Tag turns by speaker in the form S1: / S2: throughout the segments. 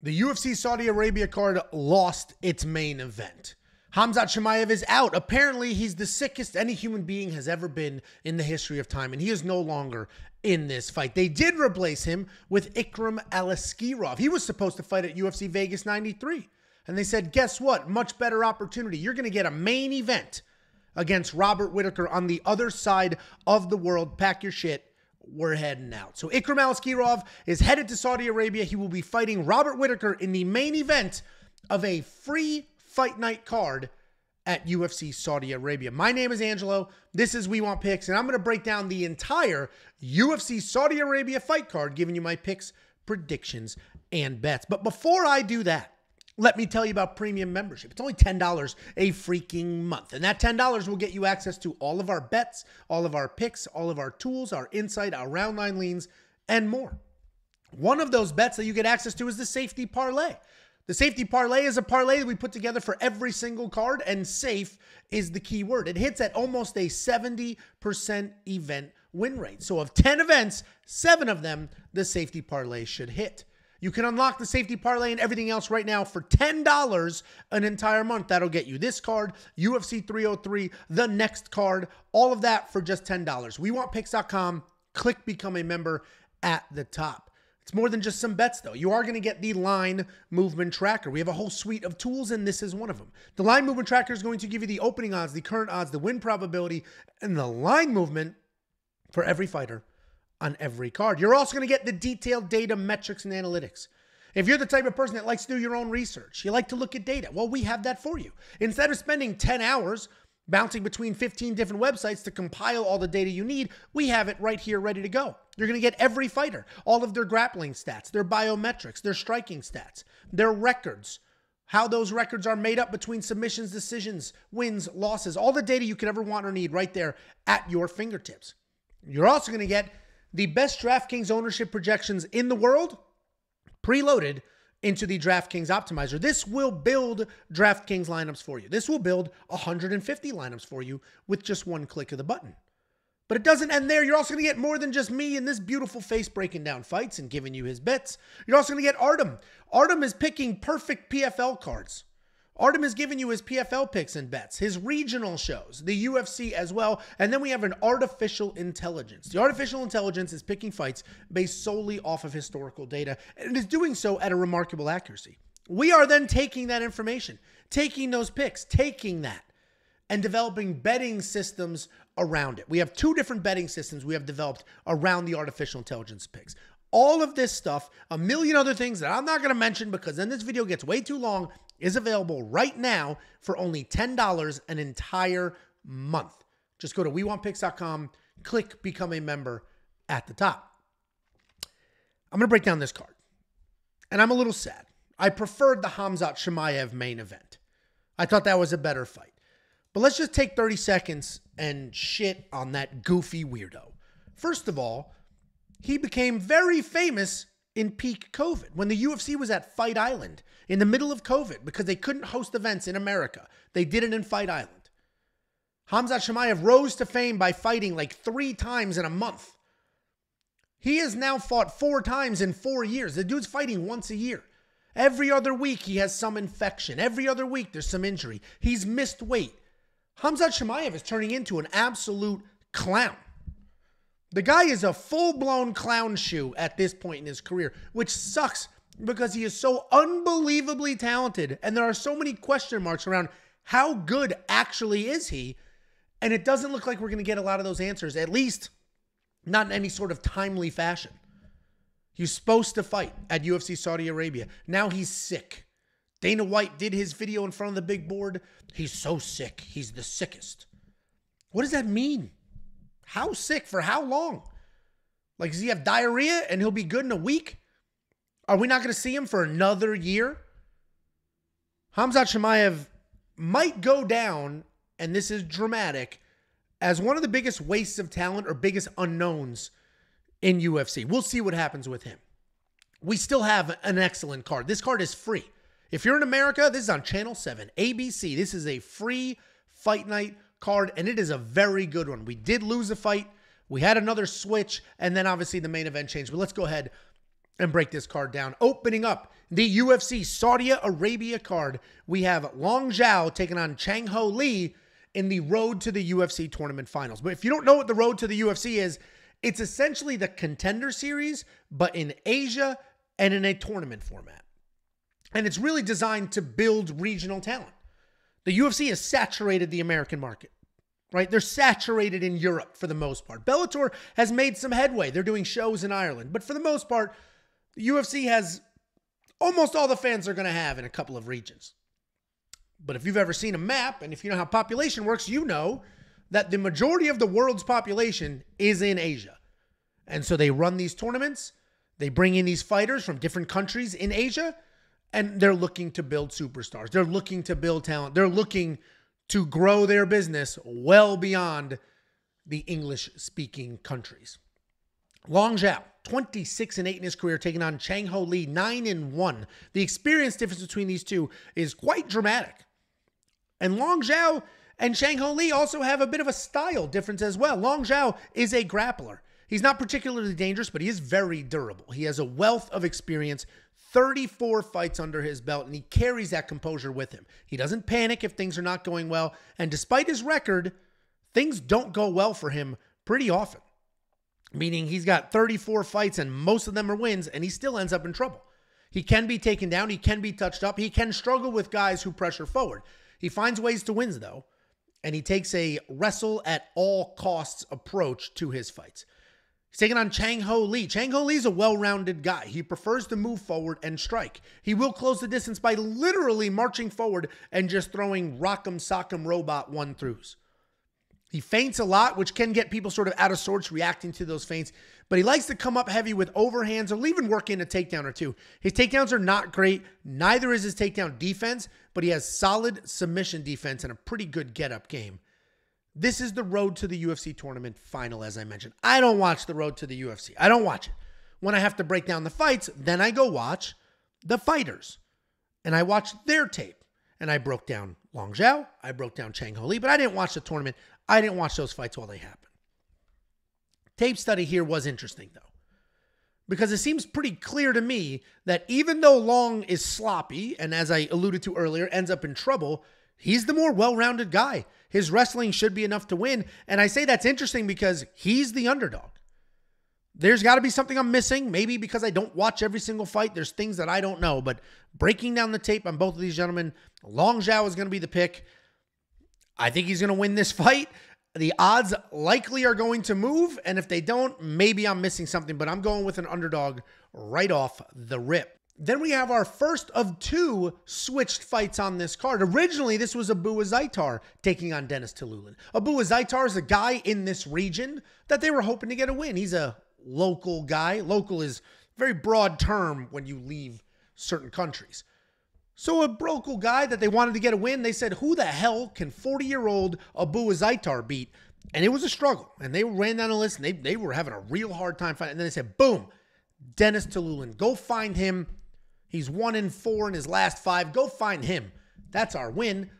S1: The UFC Saudi Arabia card lost its main event. Khamzat Chimaev is out. Apparently, he's the sickest any human being has ever been in the history of time, and he is no longer in this fight. They did replace him with Aliskerov. He was supposed to fight at UFC Vegas 93, and they said, guess what? Much better opportunity. You're going to get a main event against Robert Whittaker on the other side of the world. Pack your shit. We're heading out. So Aliskerov is headed to Saudi Arabia. He will be fighting Robert Whittaker in the main event of a free fight night card at UFC Saudi Arabia. My name is Angelo. This is We Want Picks, and I'm going to break down the entire UFC Saudi Arabia fight card, giving you my picks, predictions, and bets. But before I do that, let me tell you about premium membership. It's only $10 a freaking month. And that $10 will get you access to all of our bets, all of our picks, all of our tools, our insight, our round line leans, and more. One of those bets that you get access to is the safety parlay. The safety parlay is a parlay that we put together for every single card, and safe is the key word. It hits at almost a 70% event win rate. So of 10 events, 7 of them, the safety parlay should hit. You can unlock the safety parlay and everything else right now for $10 an entire month. That'll get you this card, UFC 303, the next card, all of that for just $10. WeWantPicks.com. Click Become a Member at the top. It's more than just some bets, though. You are going to get the line movement tracker. We have a whole suite of tools, and this is one of them. The line movement tracker is going to give you the opening odds, the current odds, the win probability, and the line movement for every fighter on every card. You're also going to get the detailed data, metrics, and analytics. If you're the type of person that likes to do your own research, you like to look at data, well, we have that for you. Instead of spending 10 hours bouncing between 15 different websites to compile all the data you need, we have it right here ready to go. You're going to get every fighter, all of their grappling stats, their biometrics, their striking stats, their records, how those records are made up between submissions, decisions, wins, losses, all the data you could ever want or need right there at your fingertips. You're also going to get the best DraftKings ownership projections in the world preloaded into the DraftKings optimizer. This will build DraftKings lineups for you. This will build 150 lineups for you with just one click of the button. But it doesn't end there. You're also going to get more than just me and this beautiful face breaking down fights and giving you his bets. You're also going to get Artem. Artem is picking perfect PFL cards. Artem is giving you his PFL picks and bets, his regional shows, the UFC as well, and then we have an artificial intelligence. The artificial intelligence is picking fights based solely off of historical data, and it is doing so at a remarkable accuracy. We are then taking that information, taking those picks, taking that, and developing betting systems around it. We have 2 different betting systems we have developed around the artificial intelligence picks. All of this stuff, a million other things that I'm not going to mention because then this video gets way too long, is available right now for only $10 an entire month. Just go to WeWantPicks.com, click Become a Member at the top. I'm going to break down this card, and I'm a little sad. I preferred the Khamzat Chimaev main event. I thought that was a better fight. But let's just take 30 seconds and shit on that goofy weirdo. First of all, he became very famous in peak COVID, when the UFC was at Fight Island in the middle of COVID because they couldn't host events in America. They did it in Fight Island. Khamzat Chimaev rose to fame by fighting like 3 times in a month. He has now fought 4 times in 4 years. The dude's fighting once a year. Every other week he has some infection. Every other week there's some injury. He's missed weight. Khamzat Chimaev is turning into an absolute clown. The guy is a full-blown clown shoe at this point in his career, which sucks because he is so unbelievably talented, and there are so many question marks around how good actually is he, and it doesn't look like we're going to get a lot of those answers, at least not in any sort of timely fashion. He's supposed to fight at UFC Saudi Arabia. Now he's sick. Dana White did his video in front of the big board. He's so sick. He's the sickest. What does that mean? How sick? For how long? Like, does he have diarrhea and he'll be good in a week? Are we not going to see him for another year? Khamzat Chimaev might go down, and this is dramatic, as one of the biggest wastes of talent or biggest unknowns in UFC. We'll see what happens with him. We still have an excellent card. This card is free. If you're in America, this is on Channel 7, ABC. This is a free fight night card, and it is a very good one. We did lose a fight. We had another switch, and then obviously the main event changed. But let's go ahead and break this card down. Opening up the UFC Saudi Arabia card, we have Long Zhao taking on Chang Ho Lee in the Road to the UFC Tournament Finals. But if you don't know what the Road to the UFC is, it's essentially the Contender Series, but in Asia and in a tournament format. And it's really designed to build regional talent. The UFC has saturated the American market, right? They're saturated in Europe for the most part. Bellator has made some headway. They're doing shows in Ireland. But for the most part, the UFC has almost all the fans they're going to have in a couple of regions. But if you've ever seen a map, and if you know how population works, you know that the majority of the world's population is in Asia. And so they run these tournaments. They bring in these fighters from different countries in Asia, and they're looking to build superstars. They're looking to build talent. They're looking to grow their business well beyond the English-speaking countries. Long Zhao, 26-8 in his career, taking on Chang Ho Lee, 9-1. The experience difference between these two is quite dramatic. And Long Zhao and Chang Ho Lee also have a bit of a style difference as well. Long Zhao is a grappler. He's not particularly dangerous, but he is very durable. He has a wealth of experience, 34 fights under his belt, and he carries that composure with him. He doesn't panic if things are not going well, and despite his record, things don't go well for him pretty often. Meaning he's got 34 fights and most of them are wins, and he still ends up in trouble. He can be taken down. He can be touched up. He can struggle with guys who pressure forward. He finds ways to win, though, and he takes a wrestle at all costs approach to his fights. He's taking on Chang Ho Lee. Chang Ho Lee is a well-rounded guy. He prefers to move forward and strike. He will close the distance by literally marching forward and just throwing rock'em sock'em robot one-throughs. He feints a lot, which can get people sort of out of sorts reacting to those feints, but he likes to come up heavy with overhands or even work in a takedown or two. His takedowns are not great. Neither is his takedown defense, but he has solid submission defense and a pretty good get-up game. This is the Road to the UFC Tournament Final, as I mentioned. I don't watch the Road to the UFC. I don't watch it. When I have to break down the fights, then I go watch the fighters. And I watch their tape. And I broke down Long Zhao. I broke down Chang Ho Lee. But I didn't watch the tournament. I didn't watch those fights while they happened. Tape study here was interesting, though. Because it seems pretty clear to me that even though Long is sloppy, and as I alluded to earlier, ends up in trouble, he's the more well-rounded guy. His wrestling should be enough to win. And I say that's interesting because he's the underdog. There's got to be something I'm missing. Maybe because I don't watch every single fight. There's things that I don't know. But breaking down the tape on both of these gentlemen, Long Zhao is going to be the pick. I think he's going to win this fight. The odds likely are going to move. And if they don't, maybe I'm missing something. But I'm going with an underdog right off the rip. Then we have our first of two switched fights on this card. Originally, this was Abu Azaitar taking on Denis Tiuliulin. Abu Azaitar is a guy in this region that they were hoping to get a win. He's a local guy. Local is a very broad term when you leave certain countries. So a local guy that they wanted to get a win, they said, who the hell can 40-year-old Abu Azaitar beat? And it was a struggle. And they ran down a list, and they were having a real hard time fighting. And then they said, boom, Denis Tiuliulin. Go find him. He's 1-4 in his last 5. Go find him. That's our win.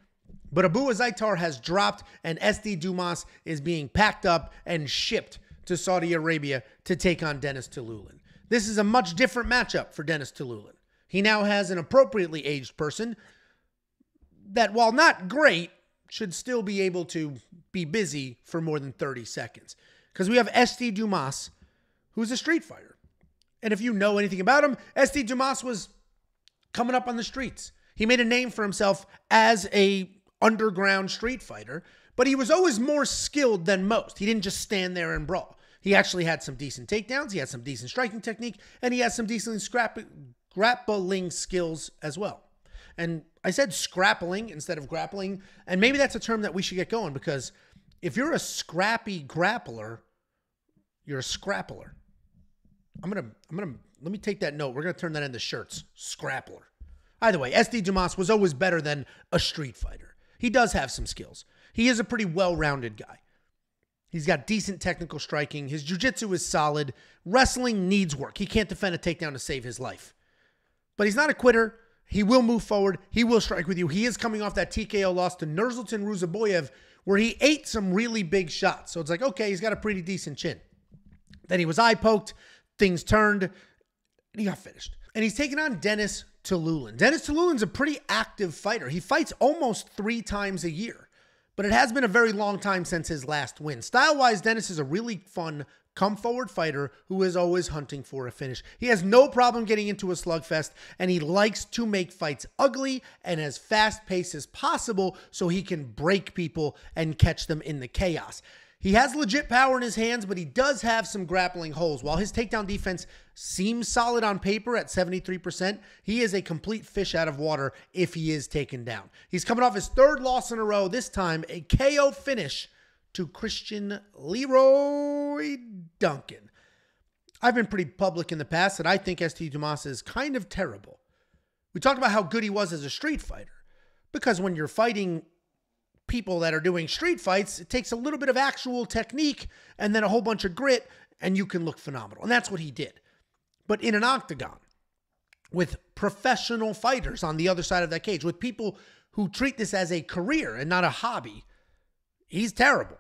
S1: But Abu Azaitar has dropped, and SD Dumas is being packed up and shipped to Saudi Arabia to take on Denis Tiuliulin. This is a much different matchup for Denis Tiuliulin. He now has an appropriately aged person that, while not great, should still be able to be busy for more than 30 seconds. Because we have SD Dumas, who's a street fighter. And if you know anything about him, SD Dumas was coming up on the streets. He made a name for himself as a underground street fighter, but he was always more skilled than most. He didn't just stand there and brawl. He actually had some decent takedowns. He had some decent striking technique, and he has some decent grappling skills as well. And I said scrappling instead of grappling, and maybe that's a term that we should get going, because if you're a scrappy grappler, you're a scrappler. Let me take that note. We're going to turn that into shirts. Scrappler. Either way, SD Dumas was always better than a street fighter. He does have some skills. He is a pretty well-rounded guy. He's got decent technical striking. His jiu-jitsu is solid. Wrestling needs work. He can't defend a takedown to save his life. But he's not a quitter. He will move forward. He will strike with you. He is coming off that TKO loss to Nursultan Ruzaboyev, where he ate some really big shots. So it's like, okay, he's got a pretty decent chin. Then he was eye-poked. Things turned. And he got finished. And he's taking on Denis Tiuliulin. Denis Tiuliulin's a pretty active fighter. He fights almost 3 times a year. But it has been a very long time since his last win. Style-wise, Denis is a really fun, come-forward fighter who is always hunting for a finish. He has no problem getting into a slugfest, and he likes to make fights ugly and as fast-paced as possible so he can break people and catch them in the chaos. He has legit power in his hands, but he does have some grappling holes. While his takedown defense seems solid on paper at 73%, he is a complete fish out of water if he is taken down. He's coming off his 3rd loss in a row, this time a KO finish to Christian Leroy Duncan. I've been pretty public in the past that I think ST Dumas is kind of terrible. We talked about how good he was as a street fighter, because when you're fighting people that are doing street fights, it takes a little bit of actual technique and then a whole bunch of grit, and you can look phenomenal. And that's what he did. But in an octagon, with professional fighters on the other side of that cage, with people who treat this as a career and not a hobby, he's terrible.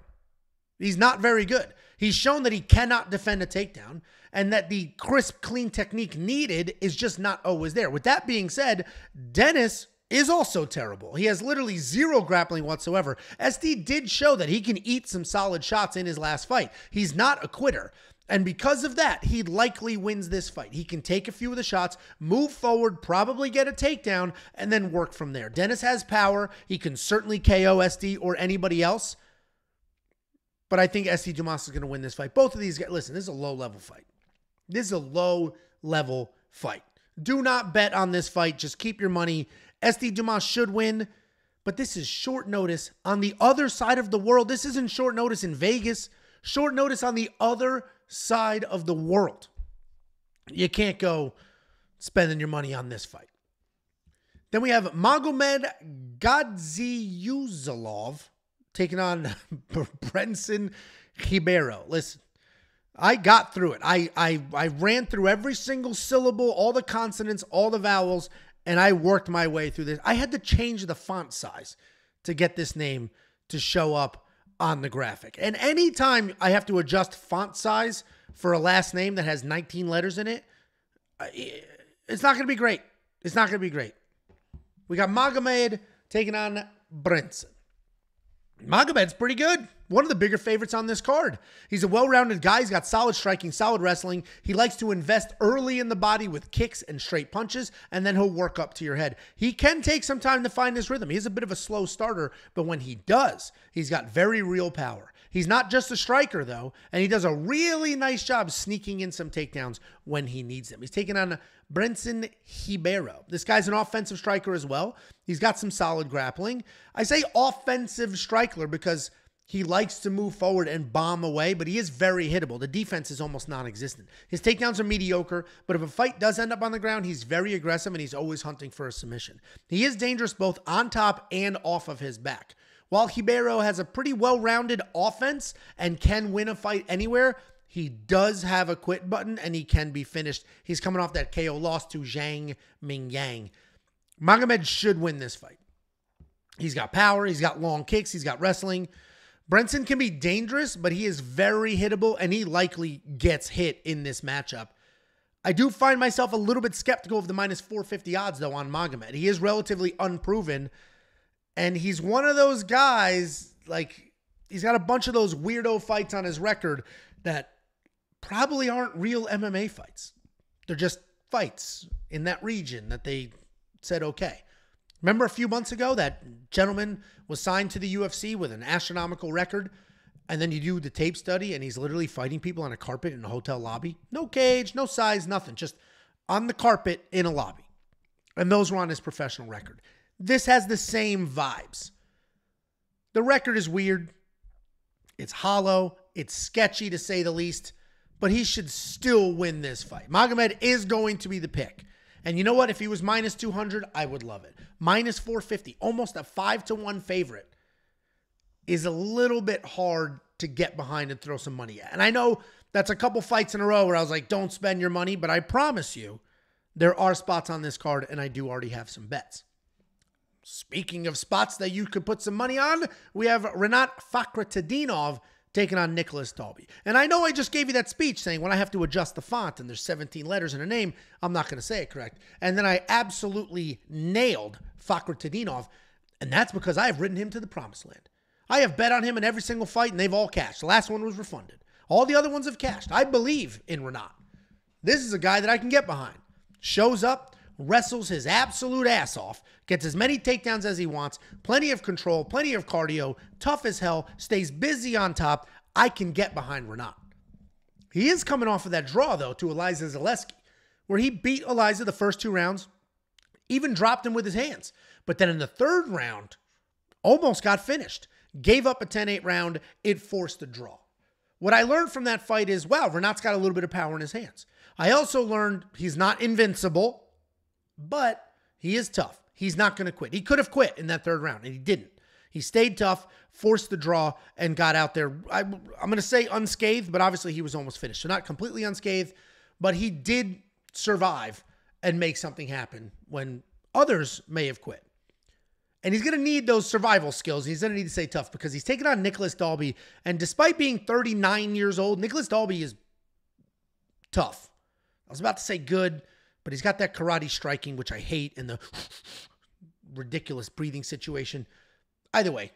S1: He's not very good. He's shown that he cannot defend a takedown and that the crisp, clean technique needed is just not always there. With that being said, Denis is also terrible. He has literally 0 grappling whatsoever. SD did show that he can eat some solid shots in his last fight. He's not a quitter. And because of that, he likely wins this fight. He can take a few of the shots, move forward, probably get a takedown, and then work from there. Denis has power. He can certainly KO SD or anybody else. But I think SD Dumas is going to win this fight. Both of these guys, listen, this is a low-level fight. This is a low-level fight. Do not bet on this fight. Just keep your money. SD Dumas should win, but this is short notice on the other side of the world. This isn't short notice in Vegas. Short notice on the other side of the world. You can't go spending your money on this fight. Then we have Magomed Gadzhiyasulov taking on Brendson Ribeiro. Listen, I got through it. I ran through every single syllable, all the consonants, all the vowels, and I worked my way through this. I had to change the font size to get this name to show up on the graphic. And anytime I have to adjust font size for a last name that has 19 letters in it, it's not going to be great. It's not going to be great. We got Magomed taking on Brendson. Magomed's pretty good. One of the bigger favorites on this card. He's a well-rounded guy. He's got solid striking, solid wrestling. He likes to invest early in the body with kicks and straight punches, and then he'll work up to your head. He can take some time to find his rhythm. He's a bit of a slow starter, but when he does, he's got very real power. He's not just a striker, though, and he does a really nice job sneaking in some takedowns when he needs them. He's taking on Brendson Ribeiro. This guy's an offensive striker as well. He's got some solid grappling. I say offensive striker because he likes to move forward and bomb away, but he is very hittable. The defense is almost non-existent. His takedowns are mediocre, but if a fight does end up on the ground, he's very aggressive and he's always hunting for a submission. He is dangerous both on top and off of his back. While Ribeiro has a pretty well-rounded offense and can win a fight anywhere, he does have a quit button and he can be finished. He's coming off that KO loss to Zhang Mingyang. Magomed should win this fight. He's got power, he's got long kicks, he's got wrestling. Brendson can be dangerous, but he is very hittable and he likely gets hit in this matchup. I do find myself a little bit skeptical of the minus 450 odds, though, on Magomed. He is relatively unproven, and he's one of those guys, like, he's got a bunch of those weirdo fights on his record that probably aren't real MMA fights. They're just fights in that region that they said okay. Remember a few months ago that gentleman was signed to the UFC with an astronomical record, and then you do the tape study and he's literally fighting people on a carpet in a hotel lobby? No cage, no size, nothing. Just on the carpet in a lobby. And those were on his professional record. This has the same vibes. The record is weird. It's hollow. It's sketchy to say the least. But he should still win this fight. Magomed is going to be the pick. And you know what? If he was minus 200, I would love it. Minus 450, almost a 5-1 favorite, is a little bit hard to get behind and throw some money at. And I know that's a couple fights in a row where I was like, don't spend your money. But I promise you, there are spots on this card, and I do already have some bets. Speaking of spots that you could put some money on, we have Rinat Fakhretdinov taking on Nicolas Dalby. And I know I just gave you that speech saying when I have to adjust the font and there's 17 letters in a name, I'm not going to say it correct. And then I absolutely nailed Fakhretdinov, and that's because I have ridden him to the promised land. I have bet on him in every single fight, and they've all cashed. The last one was refunded. All the other ones have cashed. I believe in Rinat. This is a guy that I can get behind. Shows up, wrestles his absolute ass off, gets as many takedowns as he wants, plenty of control, plenty of cardio, tough as hell, stays busy on top. I can get behind Rinat. He is coming off of that draw, though, to Aliskerov, where he beat Eliza the first 2 rounds, even dropped him with his hands. But then in the 3rd round, almost got finished. Gave up a 10-8 round. It forced a draw. What I learned from that fight is, wow, Rinat's got a little bit of power in his hands. I also learned he's not invincible, but he is tough. He's not going to quit. He could have quit in that 3rd round, and he didn't. He stayed tough, forced the draw, and got out there. I'm going to say unscathed, but obviously he was almost finished. So not completely unscathed, but he did survive and make something happen when others may have quit. And he's going to need those survival skills. He's going to need to stay tough because he's taking on Nicolas Dalby. And despite being 39 years old, Nicolas Dalby is tough. I was about to say good, but he's got that karate striking, which I hate, and the ridiculous breathing situation. Either way,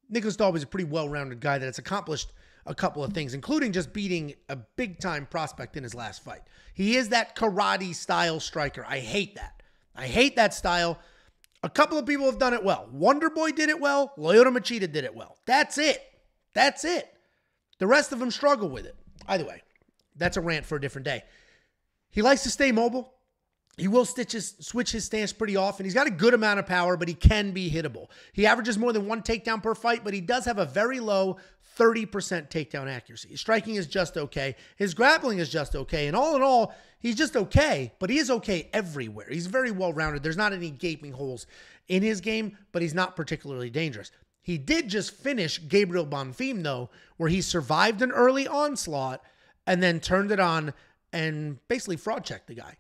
S1: Nicolas Dalby is a pretty well-rounded guy that has accomplished a couple of things, including just beating a big-time prospect in his last fight. He is that karate-style striker. I hate that. I hate that style. A couple of people have done it well. Wonderboy did it well. Lyoto Machida did it well. That's it. That's it. The rest of them struggle with it. Either way, that's a rant for a different day. He likes to stay mobile. He will switch his stance pretty often. He's got a good amount of power, but he can be hittable. He averages more than 1 takedown per fight, but he does have a very low 30% takedown accuracy. His striking is just okay. His grappling is just okay. And all in all, he's just okay, but he is okay everywhere. He's very well-rounded. There's not any gaping holes in his game, but he's not particularly dangerous. He did just finish Gabriel Bonfim, though, where he survived an early onslaught and then turned it on and basically fraud-checked the guy.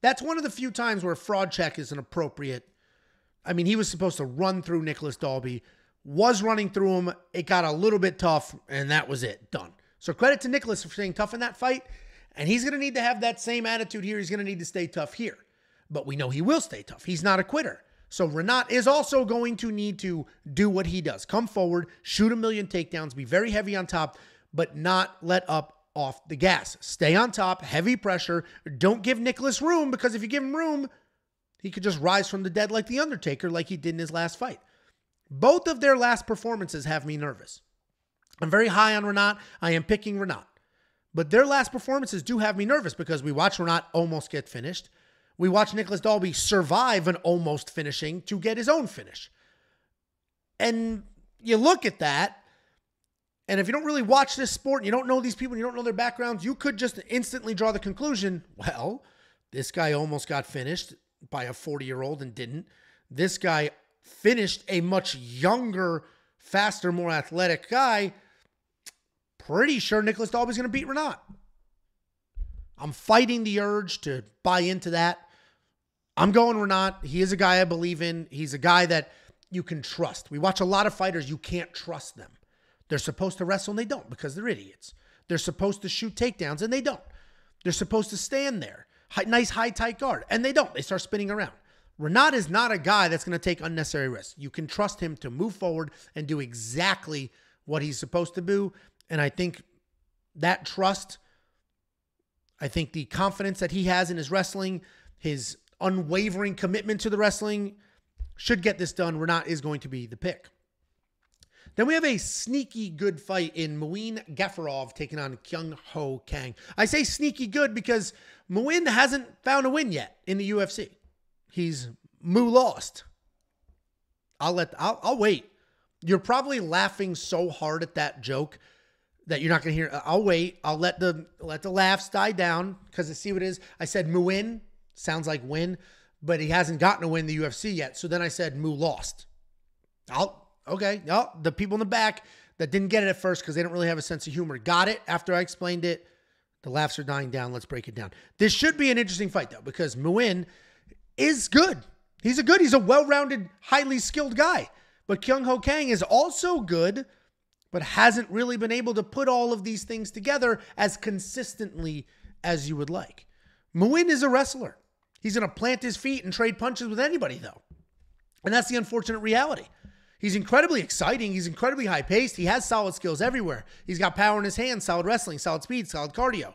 S1: That's one of the few times where fraud check is an appropriate. I mean, he was supposed to run through Nicolas Dalby, was running through him. It got a little bit tough, and that was it. Done. So credit to Nicolas for staying tough in that fight, and he's going to need to have that same attitude here. He's going to need to stay tough here. But we know he will stay tough. He's not a quitter. So Rinat is also going to need to do what he does. Come forward, shoot a million takedowns, be very heavy on top, but not let up off the gas. Stay on top, heavy pressure. Don't give Nicolas room, because if you give him room, he could just rise from the dead like The Undertaker, like he did in his last fight. Both of their last performances have me nervous. I'm very high on Rinat. I am picking Rinat. But their last performances do have me nervous because we watch Rinat almost get finished. We watch Nicolas Dalby survive an almost finishing to get his own finish. And you look at that, and if you don't really watch this sport, and you don't know these people, and you don't know their backgrounds, you could just instantly draw the conclusion, well, this guy almost got finished by a 40-year-old and didn't. This guy finished a much younger, faster, more athletic guy. Pretty sure Nicolas Dalby's going to beat Rinat. I'm fighting the urge to buy into that. I'm going Rinat. He is a guy I believe in. He's a guy that you can trust. We watch a lot of fighters, you can't trust them. They're supposed to wrestle and they don't because they're idiots. They're supposed to shoot takedowns and they don't. They're supposed to stand there. Nice high tight guard. And they don't. They start spinning around. Rinat is not a guy that's going to take unnecessary risks. You can trust him to move forward and do exactly what he's supposed to do. And I think that trust, I think the confidence that he has in his wrestling, his unwavering commitment to the wrestling should get this done. Rinat is going to be the pick. Then we have a sneaky good fight in Muin Gafurov taking on Kyung Kang. I say sneaky good because Muin hasn't found a win yet in the UFC. He's lost. I'll wait. You're probably laughing so hard at that joke that you're not going to hear. I'll wait. I'll let the laughs die down because I see what it is. I said Muin sounds like win, but he hasn't gotten a win in the UFC yet. So then I said lost. Okay. No, the people in the back that didn't get it at first because they don't really have a sense of humor got it after I explained it. The laughs are dying down. Let's break it down. This should be an interesting fight, though, because Muin is good. He's a well-rounded, highly skilled guy. But Kyung Kang is also good, but hasn't really been able to put all of these things together as consistently as you would like. Muin is a wrestler. He's going to plant his feet and trade punches with anybody, though. And that's the unfortunate reality. He's incredibly exciting. He's incredibly high-paced. He has solid skills everywhere. He's got power in his hands, solid wrestling, solid speed, solid cardio.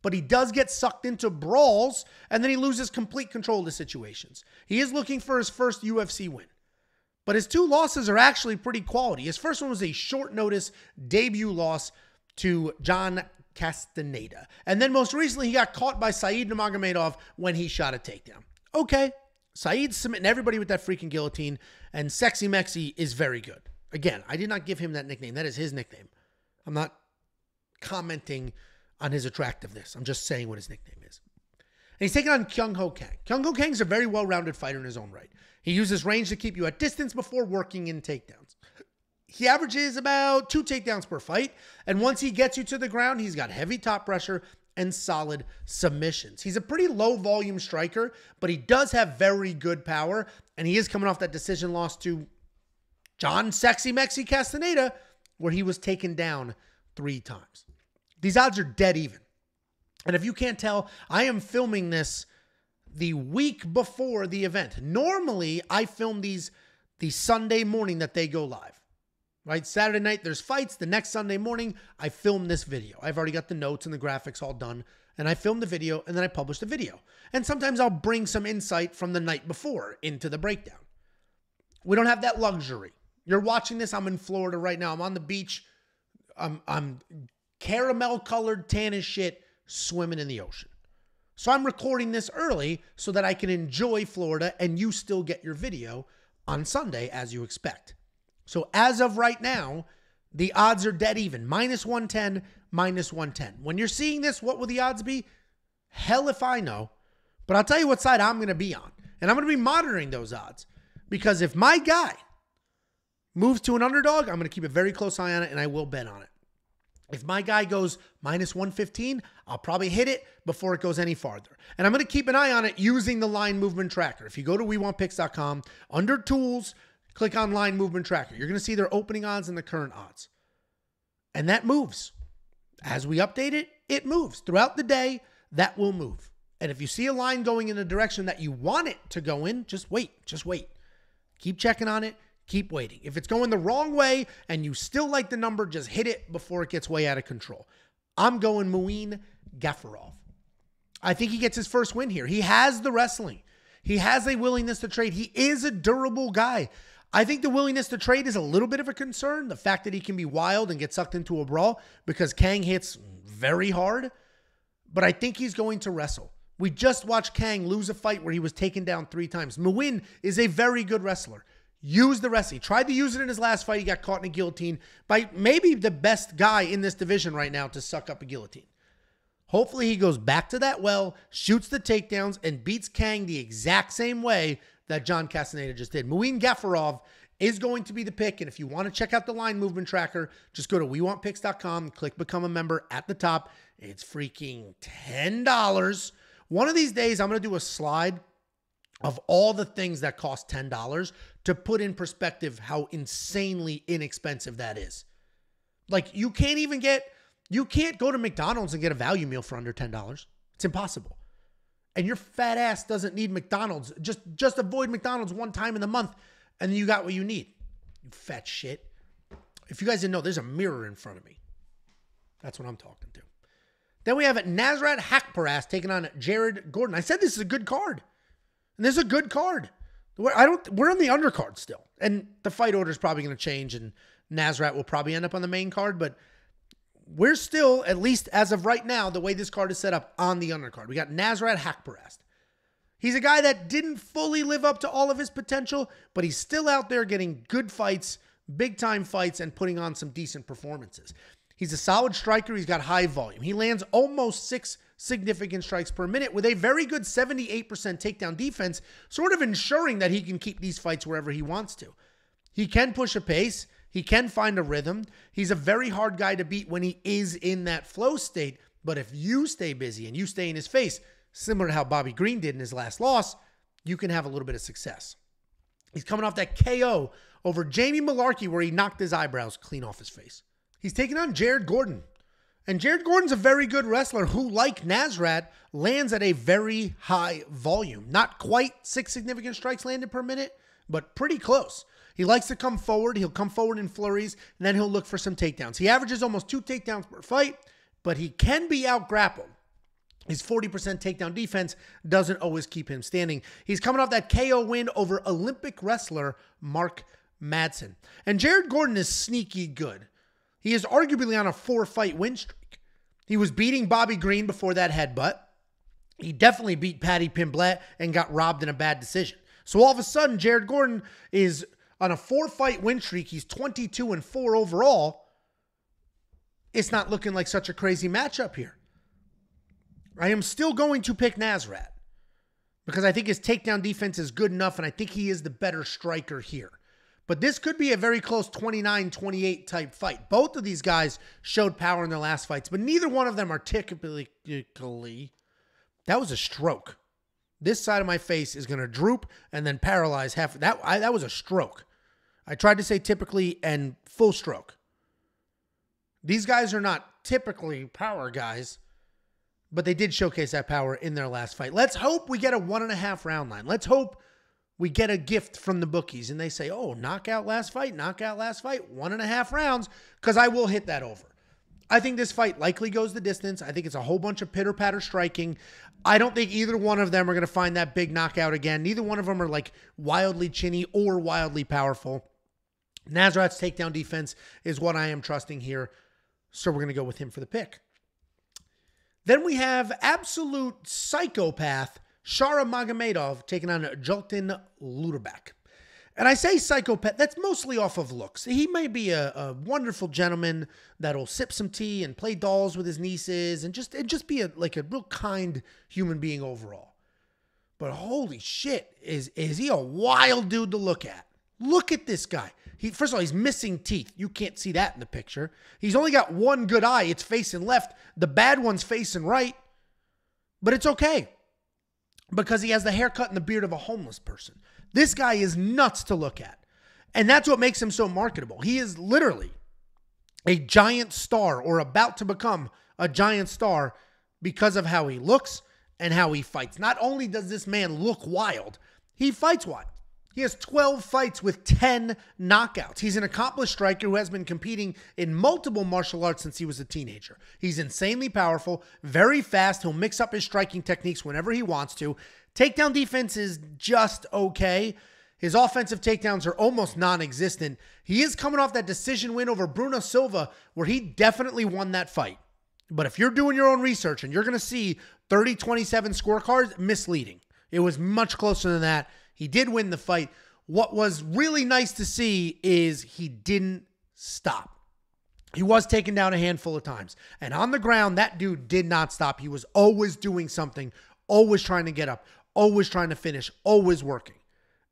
S1: But he does get sucked into brawls, and then he loses complete control of the situations. He is looking for his first UFC win. But his 2 losses are actually pretty quality. His first one was a short-notice debut loss to John Castaneda. And then most recently, he got caught by Said Magomedov when he shot a takedown. Okay, Said's submitting everybody with that freaking guillotine, and Sexy Mexi is very good. Again, I did not give him that nickname. That is his nickname. I'm not commenting on his attractiveness. I'm just saying what his nickname is. And he's taking on Kang. Kang is a very well-rounded fighter in his own right. He uses range to keep you at distance before working in takedowns. He averages about 2 takedowns per fight, and once he gets you to the ground, he's got heavy top pressure and solid submissions. He's a pretty low-volume striker, but he does have very good power, and he is coming off that decision loss to John Sexy Mexi Castaneda, where he was taken down 3 times. These odds are dead even. And if you can't tell, I am filming this the week before the event. Normally, I film these the Sunday morning that they go live. Right? Saturday night, there's fights. The next Sunday morning, I film this video. I've already got the notes and the graphics all done. And I film the video, and then I publish the video. And sometimes I'll bring some insight from the night before into the breakdown. We don't have that luxury. You're watching this. I'm in Florida right now. I'm on the beach. I'm caramel-colored, tan as shit, swimming in the ocean. So I'm recording this early so that I can enjoy Florida and you still get your video on Sunday as you expect. So as of right now, the odds are dead even. -110, -110. When you're seeing this, what will the odds be? Hell if I know. But I'll tell you what side I'm going to be on. And I'm going to be monitoring those odds. Because if my guy moves to an underdog, I'm going to keep a very close eye on it and I will bet on it. If my guy goes -115, I'll probably hit it before it goes any farther. And I'm going to keep an eye on it using the line movement tracker. If you go to WeWantPicks.com, under tools, click on line movement tracker. You're going to see their opening odds and the current odds. And that moves. As we update it, it moves. Throughout the day, that will move. And if you see a line going in a direction that you want it to go in, just wait. Just wait. Keep checking on it. Keep waiting. If it's going the wrong way and you still like the number, just hit it before it gets way out of control. I'm going Muin Gafurov. I think he gets his first win here. He has the wrestling. He has a willingness to trade. He is a durable guy. I think the willingness to trade is a little bit of a concern. The fact that he can be wild and get sucked into a brawl because Kang hits very hard. But I think he's going to wrestle. We just watched Kang lose a fight where he was taken down 3 times. Muin is a very good wrestler. Use the wrestling. Tried to use it in his last fight. He got caught in a guillotine by maybe the best guy in this division right now to suck up a guillotine. Hopefully he goes back to that well, shoots the takedowns, and beats Kang the exact same way that John Castaneda just did. Muin Gafurov is going to be the pick. And if you want to check out the line movement tracker, just go to WeWantPicks.com, click Become a Member at the top. It's freaking $10. One of these days, I'm going to do a slide of all the things that cost $10 to put in perspective how insanely inexpensive that is. Like you can't go to McDonald's and get a value meal for under $10. It's impossible. And your fat ass doesn't need McDonald's. Just avoid McDonald's one time in the month and then you got what you need. You fat shit. If you guys didn't know, there's a mirror in front of me. That's what I'm talking to. Then we have Nasrat Haqparast taking on Jared Gordon. I said this is a good card. And this is a good card. We're on the undercard still. And the fight order is probably going to change and Nasrat will probably end up on the main card. But we're still, at least as of right now, the way this card is set up, on the undercard. We got Nasrat Haqparast. He's a guy that didn't fully live up to all of his potential, but he's still out there getting good fights, big-time fights, and putting on some decent performances. He's a solid striker. He's got high volume. He lands almost 6 significant strikes per minute with a very good 78% takedown defense, sort of ensuring that he can keep these fights wherever he wants to. He can push a pace. He can find a rhythm. He's a very hard guy to beat when he is in that flow state. But if you stay busy and you stay in his face, similar to how Bobby Green did in his last loss, you can have a little bit of success. He's coming off that KO over Jamie Malarkey where he knocked his eyebrows clean off his face. He's taking on Jared Gordon. And Jared Gordon's a very good wrestler who, like Nasrat, lands at a very high volume. Not quite 6 significant strikes landed per minute, but pretty close. He likes to come forward. He'll come forward in flurries, and then he'll look for some takedowns. He averages almost 2 takedowns per fight, but he can be out-grappled. His 40% takedown defense doesn't always keep him standing. He's coming off that KO win over Olympic wrestler Mark Madsen. And Jared Gordon is sneaky good. He is arguably on a 4-fight win streak. He was beating Bobby Green before that headbutt. He definitely beat Paddy Pimblett and got robbed in a bad decision. So all of a sudden, Jared Gordon is on a 4-fight win streak. He's 22-4 overall. It's not looking like such a crazy matchup here. I am still going to pick Nasrat because I think his takedown defense is good enough, and I think he is the better striker here. But this could be a very close 29-28 type fight. Both of these guys showed power in their last fights, but neither one of them are typically... That was a stroke. This side of my face is going to droop and then paralyze half. That was a stroke. I tried to say typically and full stroke. These guys are not typically power guys, but they did showcase that power in their last fight. Let's hope we get a 1.5 round line. Let's hope we get a gift from the bookies and they say, oh, knockout last fight, 1.5 rounds, because I will hit that over. I think this fight likely goes the distance. I think it's a whole bunch of pitter-patter striking. I don't think either one of them are going to find that big knockout again. Neither one of them are like wildly chinny or wildly powerful. Nasrat's takedown defense is what I am trusting here, so we're going to go with him for the pick. Then we have absolute psychopath Shara Magomedov taking on Joilton Lutterbach. And I say psychopath, that's mostly off of looks. He may be a wonderful gentleman that'll sip some tea and play dolls with his nieces and just be a real kind human being overall. But holy shit, is he a wild dude to look at. Look at this guy. First of all, he's missing teeth. You can't see that in the picture. He's only got one good eye. It's facing left. The bad one's facing right. But it's okay, because he has the haircut and the beard of a homeless person. This guy is nuts to look at. And that's what makes him so marketable. He is literally a giant star, or about to become a giant star, because of how he looks and how he fights. Not only does this man look wild, he fights wild. He has 12 fights with 10 knockouts. He's an accomplished striker who has been competing in multiple martial arts since he was a teenager. He's insanely powerful, very fast. He'll mix up his striking techniques whenever he wants to. Takedown defense is just okay. His offensive takedowns are almost non-existent. He is coming off that decision win over Bruno Silva, where he definitely won that fight. But if you're doing your own research and you're going to see 30-27 scorecards, misleading. It was much closer than that. He did win the fight. What was really nice to see is he didn't stop. He was taken down a handful of times. And on the ground, that dude did not stop. He was always doing something, always trying to get up, always trying to finish, always working.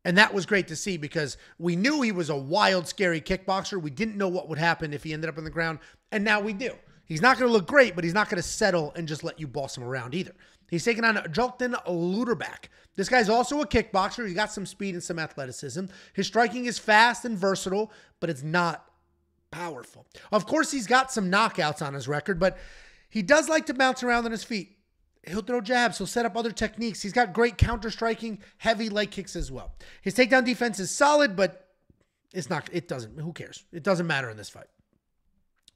S1: And that was great to see, because we knew he was a wild, scary kickboxer. We didn't know what would happen if he ended up on the ground, and now we do. He's not going to look great, but he's not going to settle and just let you boss him around either. He's taking on Joilton Lutterbach. This guy's also a kickboxer. He's got some speed and some athleticism. His striking is fast and versatile, but it's not powerful. Of course, he's got some knockouts on his record, but he does like to bounce around on his feet. He'll throw jabs. He'll set up other techniques. He's got great counter-striking, heavy leg kicks as well. His takedown defense is solid, but who cares? It doesn't matter in this fight.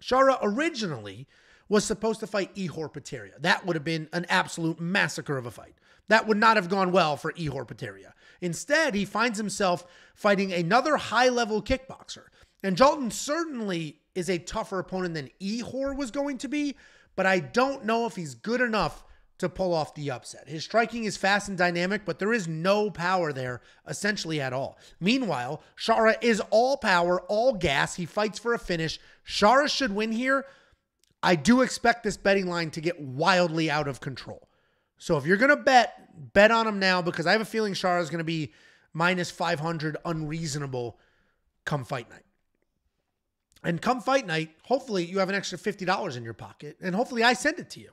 S1: Shara originally was supposed to fight Ihor Potieria. That would have been an absolute massacre of a fight. That would not have gone well for Ihor Potieria. Instead, he finds himself fighting another high-level kickboxer. And Joilton certainly is a tougher opponent than Ihor was going to be, but I don't know if he's good enough to pull off the upset. His striking is fast and dynamic, but there is no power there essentially at all. Meanwhile, Shara is all power, all gas. He fights for a finish. Shara should win here. I do expect this betting line to get wildly out of control. So if you're going to bet on him now, because I have a feeling Shara is going to be minus 500 unreasonable come fight night. And come fight night, hopefully you have an extra $50 in your pocket, and hopefully I send it to you.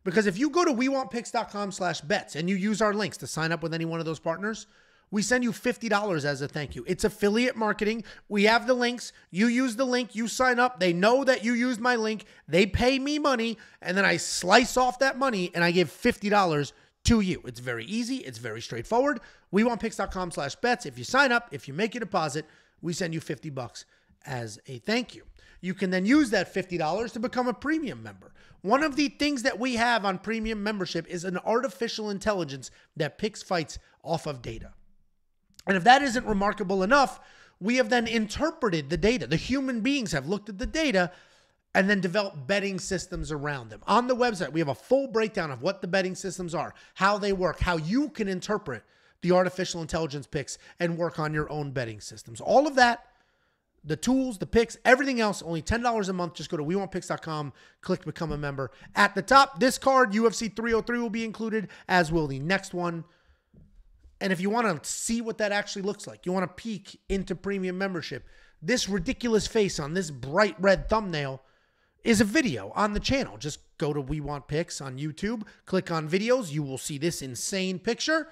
S1: Because if you go to wewantpicks.com/bets and you use our links to sign up with any one of those partners, we send you $50 as a thank you. It's affiliate marketing. We have the links. You use the link. You sign up. They know that you used my link. They pay me money, and then I slice off that money, and I give $50 to you. It's very easy. It's very straightforward. WeWantPicks.com/bets. If you sign up, if you make a deposit, we send you $50 as a thank you. You can then use that $50 to become a premium member. One of the things that we have on premium membership is an artificial intelligence that picks fights off of data. And if that isn't remarkable enough, we have then interpreted the data. The human beings have looked at the data and then developed betting systems around them. On the website, we have a full breakdown of what the betting systems are, how they work, how you can interpret the artificial intelligence picks and work on your own betting systems. All of that, the tools, the picks, everything else, only $10 a month. Just go to WeWantPicks.com, click Become a Member. At the top, this card, UFC 303, will be included, as will the next one. And if you want to see what that actually looks like, you want to peek into premium membership, this ridiculous face on this bright red thumbnail is a video on the channel. Just go to We Want Picks on YouTube, click on videos. You will see this insane picture.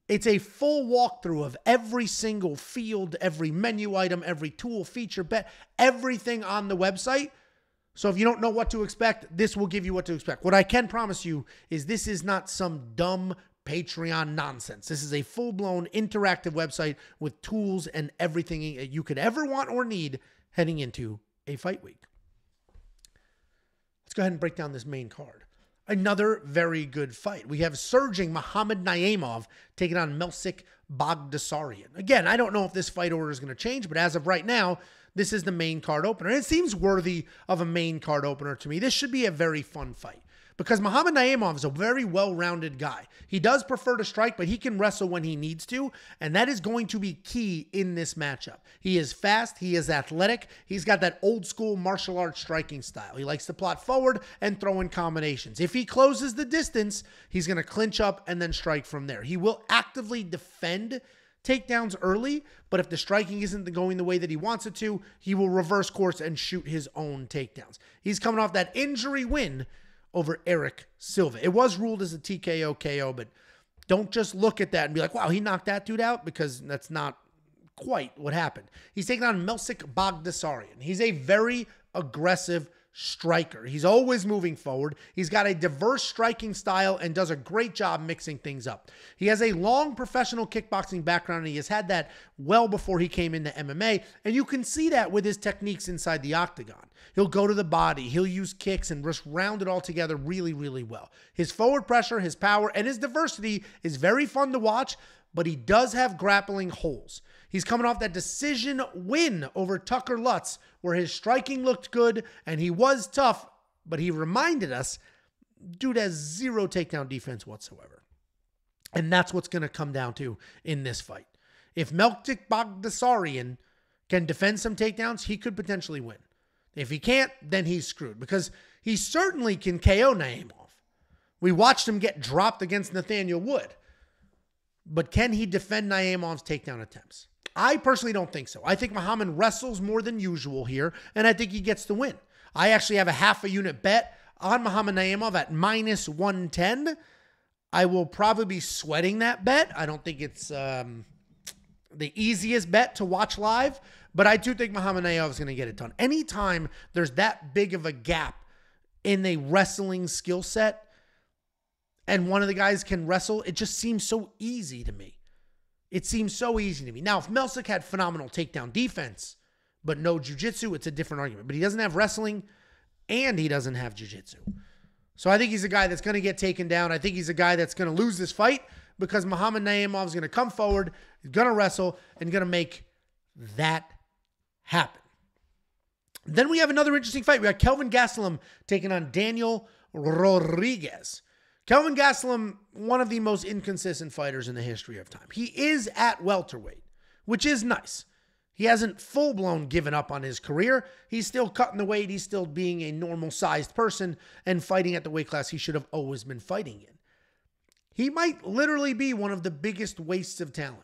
S1: It's a full walkthrough of every single field, every menu item, every tool, feature, bet, everything on the website. So if you don't know what to expect, this will give you what to expect. What I can promise you is this is not some dumb Patreon nonsense. This is a full-blown interactive website with tools and everything you could ever want or need heading into a fight week. Let's go ahead and break down this main card. Another very good fight. We have surging Magomed Naimov taking on Melsik Bagdasaryan. Again, I don't know if this fight order is going to change, but as of right now, this is the main card opener. And it seems worthy of a main card opener to me. This should be a very fun fight because Magomed Naimov is a very well-rounded guy. He does prefer to strike, but he can wrestle when he needs to, and that is going to be key in this matchup. He is fast. He is athletic. He's got that old-school martial arts striking style. He likes to plot forward and throw in combinations. If he closes the distance, he's going to clinch up and then strike from there. He will actively defend takedowns early, but if the striking isn't going the way that he wants it to, he will reverse course and shoot his own takedowns. He's coming off that injury win over Eric Silva. It was ruled as a TKO KO, but don't just look at that and be like, wow, he knocked that dude out, because that's not quite what happened. He's taking on Melsik Bagdasaryan. He's a very aggressive striker. He's always moving forward. He's got a diverse striking style and does a great job mixing things up. He has a long professional kickboxing background, and he has had that well before he came into MMA, and you can see that with his techniques inside the octagon. He'll go to the body, he'll use kicks, and just round it all together really, really well. His forward pressure, his power, and his diversity is very fun to watch, but he does have grappling holes. He's coming off that decision win over Tucker Lutz, where his striking looked good and he was tough, but he reminded us, dude has zero takedown defense whatsoever. And that's what's going to come down to in this fight. If Melsik Bagdasaryan can defend some takedowns, he could potentially win. If he can't, then he's screwed, because he certainly can KO Naimov. We watched him get dropped against Nathaniel Wood. But can he defend Naimov's takedown attempts? I personally don't think so. I think Magomed wrestles more than usual here, and I think he gets the win. I actually have a half a unit bet on Magomed Naimov at -110. I will probably be sweating that bet. I don't think it's the easiest bet to watch live, but I do think Magomed Naimov is going to get it done. Anytime there's that big of a gap in a wrestling skill set and one of the guys can wrestle, it just seems so easy to me. It seems so easy to me. Now, if Melsik had phenomenal takedown defense, but no jiu-jitsu, it's a different argument. But he doesn't have wrestling, and he doesn't have jiu-jitsu. So I think he's a guy that's going to get taken down. I think he's a guy that's going to lose this fight, because Magomed Naimov is going to come forward, he's going to wrestle, and going to make that happen. Then we have another interesting fight. We got Kelvin Gastelum taking on Daniel Rodriguez. Kelvin Gastelum, one of the most inconsistent fighters in the history of time. He is at welterweight, which is nice. He hasn't full-blown given up on his career. He's still cutting the weight. He's still being a normal-sized person and fighting at the weight class he should have always been fighting in. He might literally be one of the biggest wastes of talent.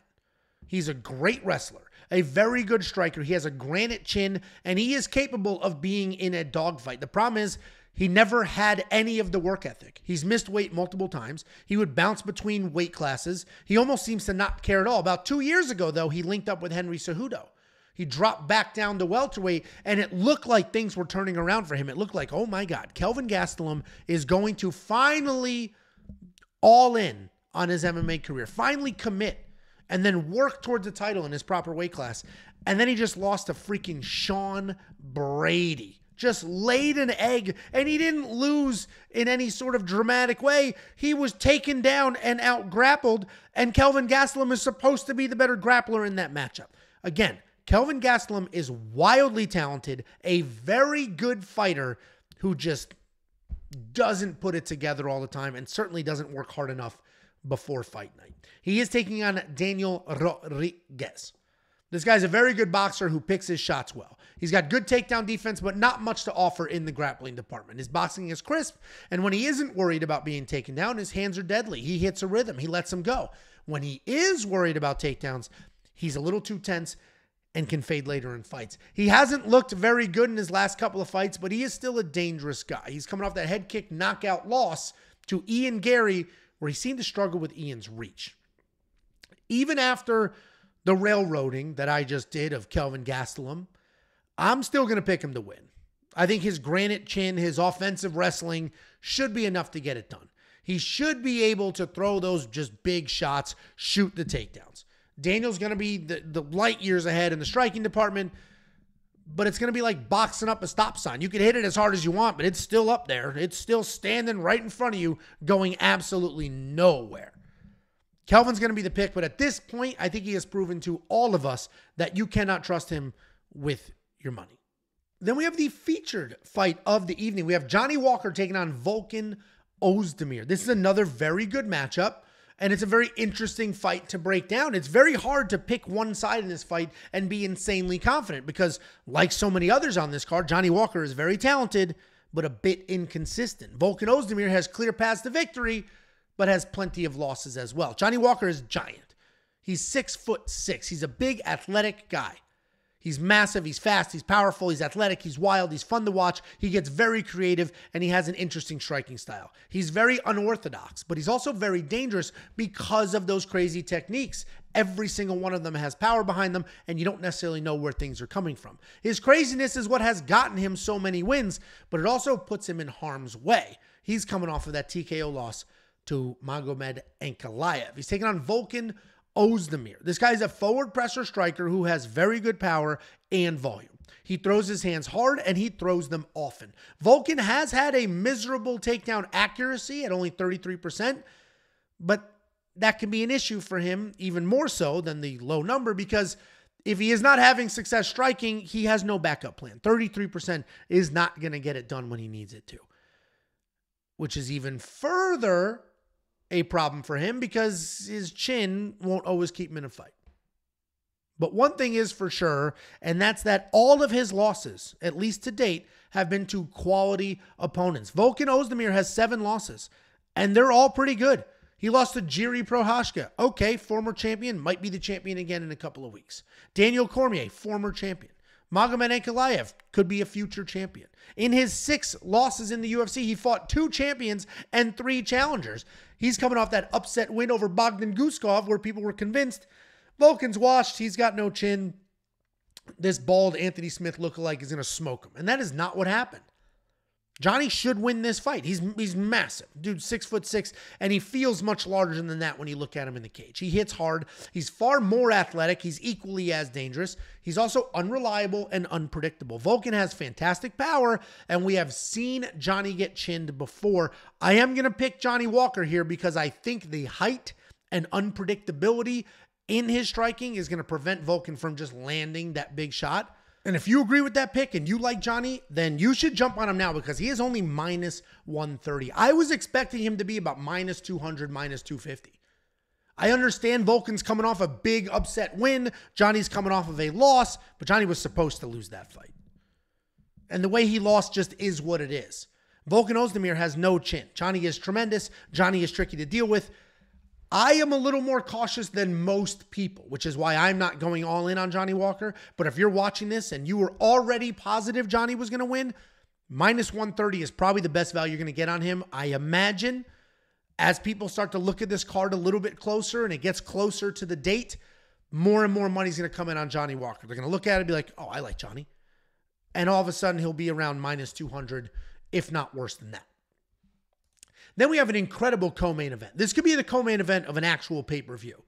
S1: He's a great wrestler, a very good striker. He has a granite chin, and he is capable of being in a dogfight. The problem is He never had any of the work ethic. He's missed weight multiple times. He would bounce between weight classes. He almost seems to not care at all. About 2 years ago, though, he linked up with Henry Cejudo. He dropped back down to welterweight, and it looked like things were turning around for him. It looked like, oh my God, Kelvin Gastelum is going to finally all in on his MMA career, finally commit, and then work towards the title in his proper weight class. And then he just lost to freaking Sean Brady. Just laid an egg, and he didn't lose in any sort of dramatic way. He was taken down and out-grappled, and Kelvin Gastelum is supposed to be the better grappler in that matchup. Again, Kelvin Gastelum is wildly talented, a very good fighter who just doesn't put it together all the time and certainly doesn't work hard enough before fight night. He is taking on Daniel Rodriguez. This guy's a very good boxer who picks his shots well. He's got good takedown defense, but not much to offer in the grappling department. His boxing is crisp, and when he isn't worried about being taken down, his hands are deadly. He hits a rhythm. He lets them go. When he is worried about takedowns, he's a little too tense and can fade later in fights. He hasn't looked very good in his last couple of fights, but he is still a dangerous guy. He's coming off that head kick knockout loss to Ian Gary, where he seemed to struggle with Ian's reach. Even after the railroading that I just did of Kelvin Gastelum, I'm still going to pick him to win. I think his granite chin, his offensive wrestling should be enough to get it done. He should be able to throw those just big shots, shoot the takedowns. Daniel's going to be the light years ahead in the striking department, but it's going to be like boxing up a stop sign. You can hit it as hard as you want, but it's still up there. It's still standing right in front of you, going absolutely nowhere. Kelvin's going to be the pick, but at this point, I think he has proven to all of us that you cannot trust him with your money. Then we have the featured fight of the evening. We have Johnny Walker taking on Volkan Ozdemir. This is another very good matchup, and it's a very interesting fight to break down. It's very hard to pick one side in this fight and be insanely confident because, like so many others on this card, Johnny Walker is very talented, but a bit inconsistent. Volkan Ozdemir has clear paths to victory, but has plenty of losses as well. Johnny Walker is giant. He's 6'6". He's a big, athletic guy. He's massive, he's fast, he's powerful, he's athletic, he's wild, he's fun to watch. He gets very creative, and he has an interesting striking style. He's very unorthodox, but he's also very dangerous because of those crazy techniques. Every single one of them has power behind them, and you don't necessarily know where things are coming from. His craziness is what has gotten him so many wins, but it also puts him in harm's way. He's coming off of that TKO loss to Magomed Ankalaev. He's taking on Volkan Ozdemir. This guy's a forward pressure striker who has very good power and volume. He throws his hands hard and he throws them often. Volkan has had a miserable takedown accuracy at only 33%, but that can be an issue for him even more so than the low number because if he is not having success striking, he has no backup plan. 33% is not going to get it done when he needs it to, which is even further a problem for him because his chin won't always keep him in a fight. But one thing is for sure, and that's that all of his losses, at least to date, have been to quality opponents. Volkan Ozdemir has 7 losses, and they're all pretty good. He lost to Jiri Prochazka. Okay, former champion, might be the champion again in a couple of weeks. Daniel Cormier, former champion. Magomed Ankalaev could be a future champion. In his 6 losses in the UFC, he fought 2 champions and 3 challengers. He's coming off that upset win over Bogdan Guskov where people were convinced Volkan's washed, he's got no chin. This bald Anthony Smith lookalike is going to smoke him. And that is not what happened. Johnny should win this fight. He's massive. Dude, 6'6", and he feels much larger than that when you look at him in the cage. He hits hard. He's far more athletic. He's equally as dangerous. He's also unreliable and unpredictable. Volkan has fantastic power, and we have seen Johnny get chinned before. I am going to pick Johnny Walker here because I think the height and unpredictability in his striking is going to prevent Volkan from just landing that big shot. And if you agree with that pick and you like Johnny, then you should jump on him now because he is only minus 130. I was expecting him to be about minus 200, minus 250. I understand Volkan's coming off a big upset win. Johnny's coming off of a loss, but Johnny was supposed to lose that fight. And the way he lost just is what it is. Volkan Ozdemir has no chin. Johnny is tremendous. Johnny is tricky to deal with. I am a little more cautious than most people, which is why I'm not going all in on Johnny Walker. But if you're watching this and you were already positive Johnny was going to win, Minus 130 is probably the best value you're going to get on him. I imagine as people start to look at this card a little bit closer and it gets closer to the date, more and more money is going to come in on Johnny Walker. They're going to look at it and be like, oh, I like Johnny. And all of a sudden, he'll be around minus 200, if not worse than that. Then we have an incredible co-main event. This could be the co-main event of an actual pay-per-view.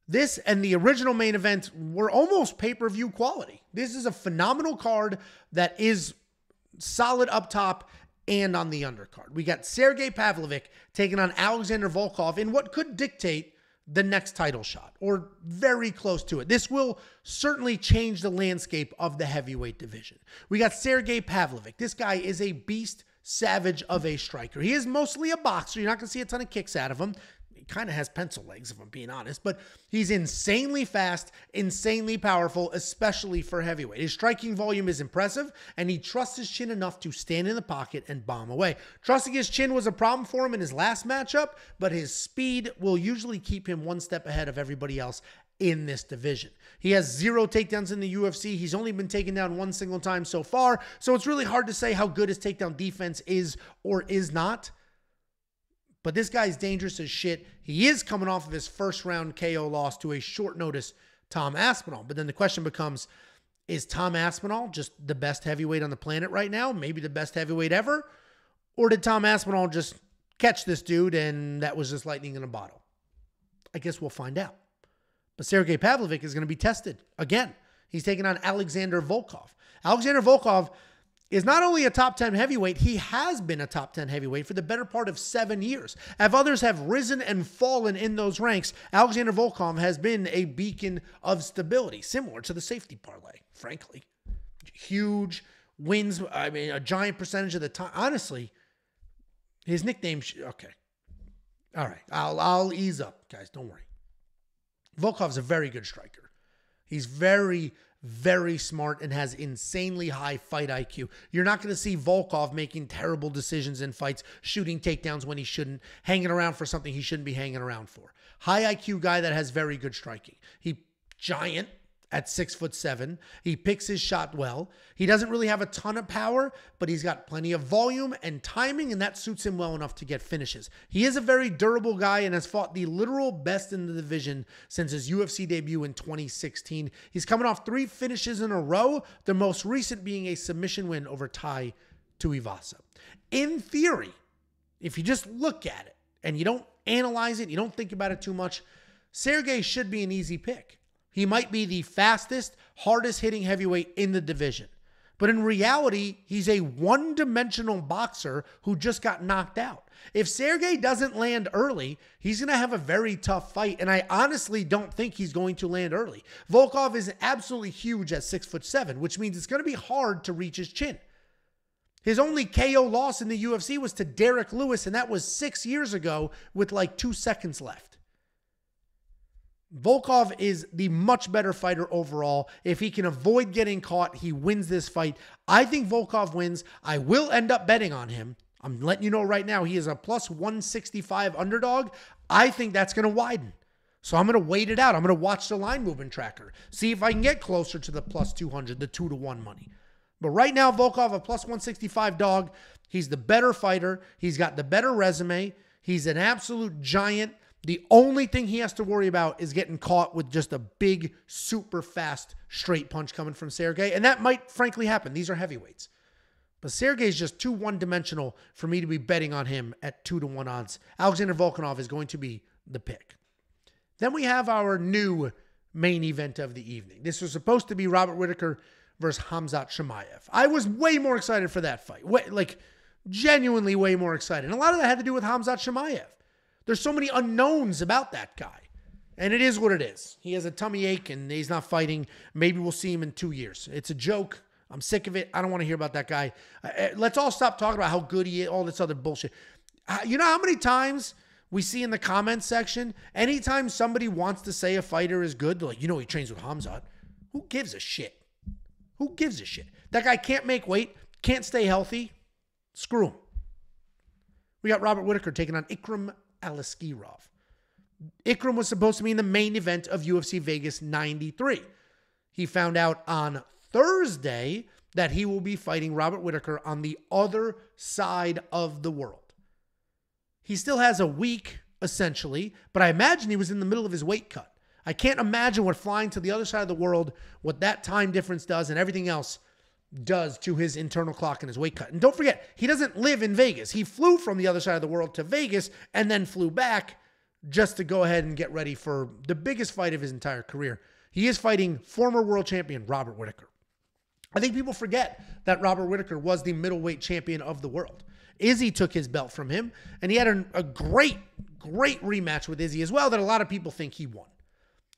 S1: This and the original main event were almost pay-per-view quality. This is a phenomenal card that is solid up top and on the undercard. We got Sergey Pavlovich taking on Alexander Volkov in what could dictate the next title shot, or very close to it. This will certainly change the landscape of the heavyweight division. We got Sergey Pavlovich. This guy is a beast savage of a striker. He is mostly a boxer. You're not going to see a ton of kicks out of him. He kind of has pencil legs, if I'm being honest, but he's insanely fast, insanely powerful, especially for heavyweight. His striking volume is impressive, and he trusts his chin enough to stand in the pocket and bomb away. Trusting his chin was a problem for him in his last matchup, but his speed will usually keep him one step ahead of everybody else in this division. He has 0 takedowns in the UFC. He's only been taken down one single time so far, so it's really hard to say how good his takedown defense is or is not. But this guy's dangerous as shit. He is coming off of his first round KO loss to a short notice Tom Aspinall. But then the question becomes, is Tom Aspinall just the best heavyweight on the planet right now? Maybe the best heavyweight ever? Or did Tom Aspinall just catch this dude and that was just lightning in a bottle? I guess we'll find out. But Sergey Pavlovich is going to be tested again. He's taking on Alexander Volkov. Alexander Volkov is not only a top 10 heavyweight, he has been a top 10 heavyweight for the better part of 7 years. As others have risen and fallen in those ranks, Alexander Volkov has been a beacon of stability, similar to the safety parlay, frankly. Huge wins, I mean, a giant percentage of the time. Honestly, his nickname, okay. All right, I'll ease up, guys, don't worry. Volkov's a very good striker. He's very smart and has insanely high fight IQ. You're not going to see Volkov making terrible decisions in fights, shooting takedowns when he shouldn't, hanging around for something he shouldn't be hanging around for. High IQ guy that has very good striking. He giant at 6'7". He picks his shot well. He doesn't really have a ton of power, but he's got plenty of volume and timing, and that suits him well enough to get finishes. He is a very durable guy and has fought the literal best in the division since his UFC debut in 2016. He's coming off 3 finishes in a row, the most recent being a submission win over Tai Tuivasa. In theory, if you just look at it and you don't analyze it, you don't think about it too much, Sergey should be an easy pick. He might be the fastest, hardest hitting heavyweight in the division. But in reality, he's a one-dimensional boxer who just got knocked out. If Sergey doesn't land early, he's going to have a very tough fight, and I honestly don't think he's going to land early. Volkov is absolutely huge at 6'7", which means it's going to be hard to reach his chin. His only KO loss in the UFC was to Derek Lewis, and that was 6 years ago with like 2 seconds left. Volkov is the much better fighter overall. If he can avoid getting caught, he wins this fight. I think Volkov wins. I will end up betting on him. I'm letting you know right now, he is a plus 165 underdog. I think that's going to widen. So I'm going to wait it out. I'm going to watch the line movement tracker. See if I can get closer to the plus 200, the 2-to-1 money. But right now, Volkov, a plus 165 dog. He's the better fighter. He's got the better resume. He's an absolute giant. The only thing he has to worry about is getting caught with just a big, super fast straight punch coming from Sergey. And that might frankly happen. These are heavyweights. But Sergey's just too one-dimensional for me to be betting on him at 2-to-1 odds. Alexander Volkov is going to be the pick. Then we have our new main event of the evening. This was supposed to be Robert Whittaker versus Khamzat Chimaev. I was way more excited for that fight. Genuinely way more excited. And a lot of that had to do with Khamzat Chimaev. There's so many unknowns about that guy. And it is what it is. He has a tummy ache and he's not fighting. Maybe we'll see him in 2 years. It's a joke. I'm sick of it. I don't want to hear about that guy. Let's all stop talking about how good he is, all this other bullshit. You know how many times we see in the comments section, anytime somebody wants to say a fighter is good, they're like, you know, he trains with Khamzat. Who gives a shit? Who gives a shit? That guy can't make weight, can't stay healthy. Screw him. We got Robert Whittaker taking on Ikram Aliskerov. Ikram was supposed to be in the main event of UFC Vegas 93. He found out on Thursday that he will be fighting Robert Whittaker on the other side of the world. He still has a week, essentially, but I imagine he was in the middle of his weight cut. I can't imagine what flying to the other side of the world, what that time difference does and everything else does to his internal clock and his weight cut. And don't forget, he doesn't live in Vegas. He flew from the other side of the world to Vegas and then flew back just to go ahead and get ready for the biggest fight of his entire career. He is fighting former world champion Robert Whittaker. I think people forget that Robert Whittaker was the middleweight champion of the world. Izzy took his belt from him, and he had a great rematch with Izzy as well that a lot of people think he won.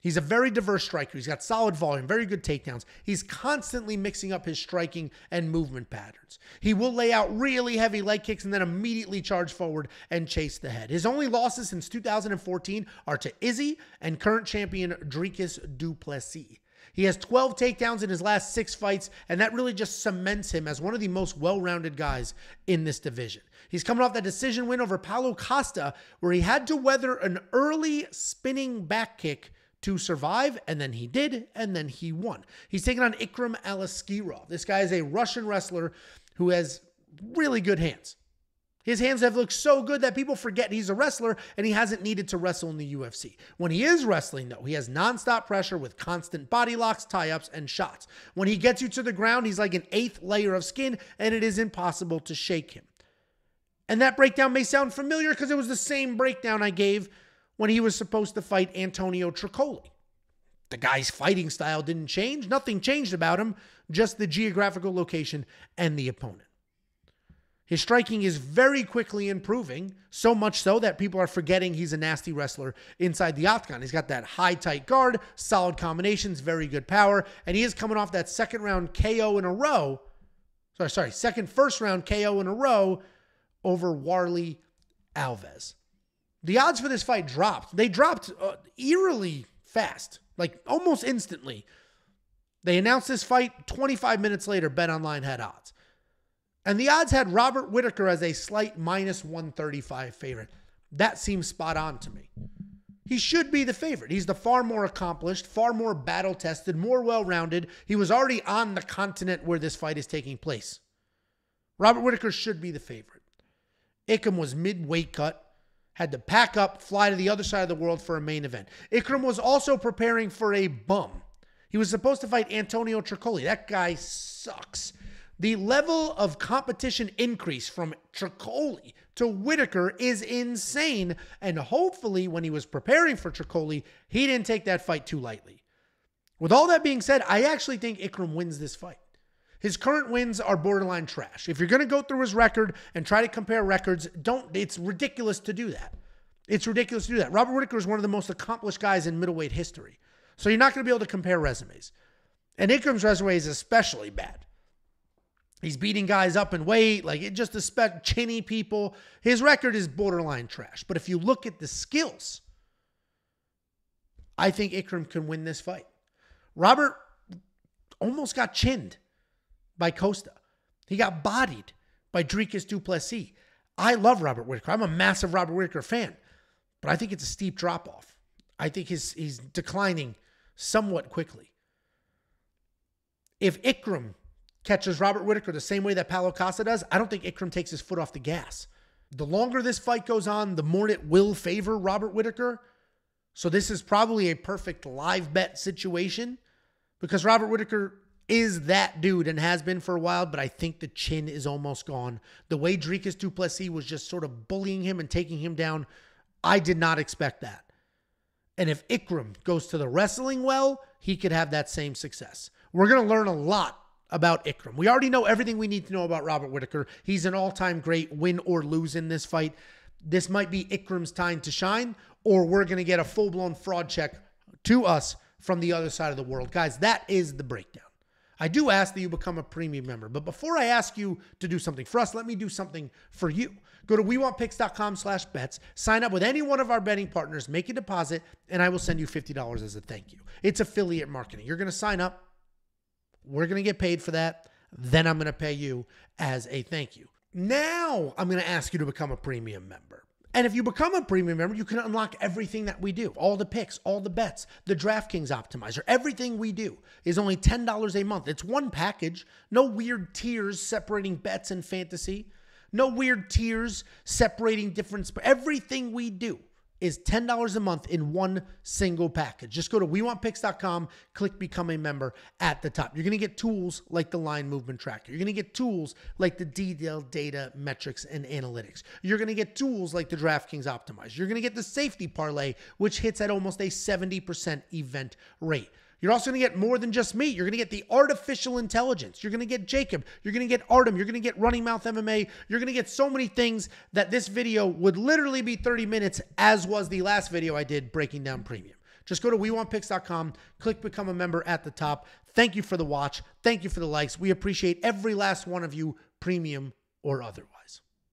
S1: He's a very diverse striker. He's got solid volume, very good takedowns. He's constantly mixing up his striking and movement patterns. He will lay out really heavy leg kicks and then immediately charge forward and chase the head. His only losses since 2014 are to Izzy and current champion Dricus du Plessis. He has 12 takedowns in his last 6 fights, and that really just cements him as one of the most well-rounded guys in this division. He's coming off that decision win over Paulo Costa, where he had to weather an early spinning back kick to survive, and then he did, and then he won. He's taking on Ikram Aliskerov. This guy is a Russian wrestler who has really good hands. His hands have looked so good that people forget he's a wrestler and he hasn't needed to wrestle in the UFC. When he is wrestling, though, he has nonstop pressure with constant body locks, tie-ups, and shots. When he gets you to the ground, he's like an 8th layer of skin, and it is impossible to shake him. And that breakdown may sound familiar because it was the same breakdown I gave when he was supposed to fight Antonio Tricoli. The guy's fighting style didn't change. Nothing changed about him, just the geographical location and the opponent. His striking is very quickly improving, so much so that people are forgetting he's a nasty wrestler inside the octagon. He's got that high, tight guard, solid combinations, very good power, and he is coming off that second first round KO in a row over Warley Alves. The odds for this fight dropped. They dropped eerily fast, like almost instantly. They announced this fight 25 minutes later. BetOnline had odds. And the odds had Robert Whittaker as a slight -135 favorite. That seems spot on to me. He should be the favorite. He's the far more accomplished, far more battle-tested, more well-rounded. He was already on the continent where this fight is taking place. Robert Whittaker should be the favorite. Ikram was mid-weight cut, had to pack up, fly to the other side of the world for a main event. Ikram was also preparing for a bum. He was supposed to fight Antonio Tricoli. That guy sucks. The level of competition increase from Tricoli to Whittaker is insane, and hopefully when he was preparing for Tricoli, he didn't take that fight too lightly. With all that being said, I actually think Ikram wins this fight. His current wins are borderline trash. If you're going to go through his record and try to compare records, it's ridiculous to do that. It's ridiculous to do that. Robert Whittaker is one of the most accomplished guys in middleweight history, so you're not going to be able to compare resumes. And Ikram's resume is especially bad. He's beating guys up in weight, like it just chinny people. His record is borderline trash. But if you look at the skills, I think Ikram can win this fight. Robert almost got chinned by Costa. He got bodied by Dricus du Plessis. I love Robert Whittaker. I'm a massive Robert Whittaker fan. But I think it's a steep drop-off. I think he's declining somewhat quickly. If Ikram catches Robert Whittaker the same way that Paulo Costa does, I don't think Ikram takes his foot off the gas. The longer this fight goes on, the more it will favor Robert Whittaker. So this is probably a perfect live bet situation because Robert Whittaker is that dude and has been for a while, but I think the chin is almost gone. The way Dricus du Plessis was just sort of bullying him and taking him down, I did not expect that. And if Ikram goes to the wrestling well, he could have that same success. We're going to learn a lot about Ikram. We already know everything we need to know about Robert Whittaker. He's an all-time great, win or lose in this fight. This might be Ikram's time to shine, or we're going to get a full-blown fraud check to us from the other side of the world. Guys, that is the breakdown. I do ask that you become a premium member, but before I ask you to do something for us, let me do something for you. Go to WeWantPicks.com/bets, sign up with any one of our betting partners, make a deposit, and I will send you $50 as a thank you. It's affiliate marketing. You're going to sign up. We're going to get paid for that. Then I'm going to pay you as a thank you. Now I'm going to ask you to become a premium member. And if you become a premium member, you can unlock everything that we do. All the picks, all the bets, the DraftKings optimizer, everything we do is only $10 a month. It's one package. No weird tiers separating bets and fantasy. No weird tiers separating different. Everything we do is $10 a month in one single package. Just go to WeWantPicks.com, click Become a Member at the top. You're going to get tools like the line movement tracker. You're going to get tools like the detailed data, metrics, and analytics. You're going to get tools like the DraftKings Optimizer. You're going to get the safety parlay, which hits at almost a 70% event rate. You're also going to get more than just me. You're going to get the artificial intelligence. You're going to get Jacob. You're going to get Artem. You're going to get Running Mouth MMA. You're going to get so many things that this video would literally be 30 minutes, as was the last video I did breaking down premium. Just go to WeWantPicks.com, click Become a Member at the top. Thank you for the watch. Thank you for the likes. We appreciate every last one of you, premium or otherwise.